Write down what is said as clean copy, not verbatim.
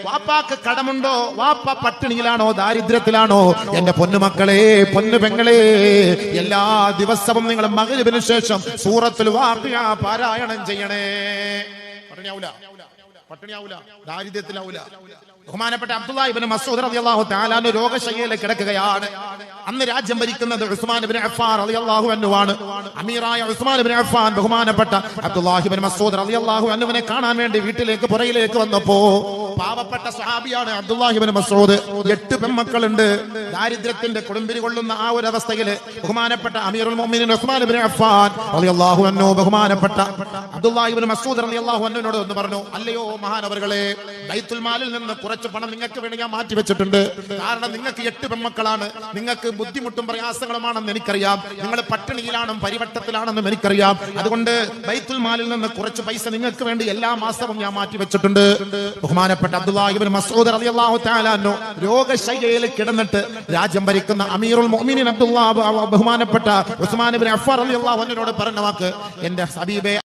വാപ്പാക്ക് കടമുണ്ടോ, വാപ്പ പട്ടിണിയിലാണോ, ദാരിദ്ര്യത്തിലാണോ, എന്റെ പൊന്നുമക്കളെ, പൊന്നു പെങ്ങളെ, എല്ലാ ദിവസവും നിങ്ങൾ മഗ്‌രിബിന് ശേഷം സൂറത്തുൽ വാഖിഅ പാരായണം ചെയ്യണേ. പട്ടിണിയാവൂല, ദാരിദ്ര്യത്തിലാവൂല. ബഹുമാനപ്പെട്ട അബ്ദുല്ലാഹി ഇബ്നു മസ്ഊദ് റളിയല്ലാഹു തആല അൻഹു രോഗശയ്യയിൽ കിടക്കുകയാണ്. അന്ന് രാജ്യം ഭരിക്കുന്നത് ഉസ്മാൻ ഇബ്നു അഫ്ഫാൻ റളിയല്ലാഹു അൻഹു ആണ്. അമീറായ ഉസ്മാൻ ഇബ്നു അഫ്ഫാൻ ബഹുമാനപ്പെട്ട അബ്ദുല്ലാഹി ഇബ്നു മസ്ഊദ് റളിയല്ലാഹു അൻഹുവിനെ കാണാൻ വേണ്ടി വീട്ടിലേക്ക് പുറയിലേക്ക് വന്നപ്പോ, പാവപ്പെട്ട സ്വഹാബിയാണ് അബ്ദുല്ലാഹി ഇബ്നു മസ്ഊദ്, 8 പെൺമക്കളുണ്ട്. ദാരിദ്ര്യത്തിന്റെ കൊടുമ്പിരി കൊള്ളുന്ന ആ ഒരു അവസ്ഥയിൽ ബഹുമാനപ്പെട്ട അമീറുൽ മുഅ്മിനീൻ ഉസ്മാൻ ഇബ്നു അഫ്ഫാൻ റളിയല്ലാഹു അൻഹു ബഹുമാനപ്പെട്ട അബ്ദുല്ലാഹി ഇബ്നു മസ്ഊദ് റളിയല്ലാഹു അൻഹുവിനോട് ഒന്ന് പറഞ്ഞു, അല്ലയോ മഹാനവറുകളെ, ബൈത്തുൽ മാലിൽ നിന്ന് കുറച്ച് പണം നിങ്ങൾക്ക് വേണ്ടി ഞാൻ മാറ്റി വെച്ചിട്ടുണ്ട്. കാരണം നിങ്ങൾക്ക് 8 പെൺമക്കളാണ്, നിങ്ങൾക്ക് ബുദ്ധിമുട്ടും പ്രയാസങ്ങളുമാണെന്ന് എനിക്കറിയാം, നിങ്ങൾ പട്ടിണിയിലാണെന്നും പരിവട്ടത്തിലാണെന്നും എനിക്കറിയാം. അതുകൊണ്ട് ബൈത്തുൽ മാലിൽ നിന്ന് കുറച്ച് പൈസ നിങ്ങൾക്ക് വേണ്ടി എല്ലാ മാസവും ഞാൻ മാറ്റി വെച്ചിട്ടുണ്ട്. ബഹുമാനപ്പെട്ട അബ്ദുല്ലാഹി ഇബ്നു മസ്ഊദ് റളിയല്ലാഹു തആല അൻഹു രോഗശയ്യയിൽ കിടന്നിട്ട് രാജ്യം ഭരിക്കുന്ന അമീറുൽ മുഅ്മിനീൻ ബഹുമാനപ്പെട്ട ഉസ്മാൻ ഇബ്നു അഫ്ഫാൻ റളിയല്ലാഹു അൻഹുവിനോട് പറഞ്ഞ വാക്ക്, എന്റെ ഹബീബേ,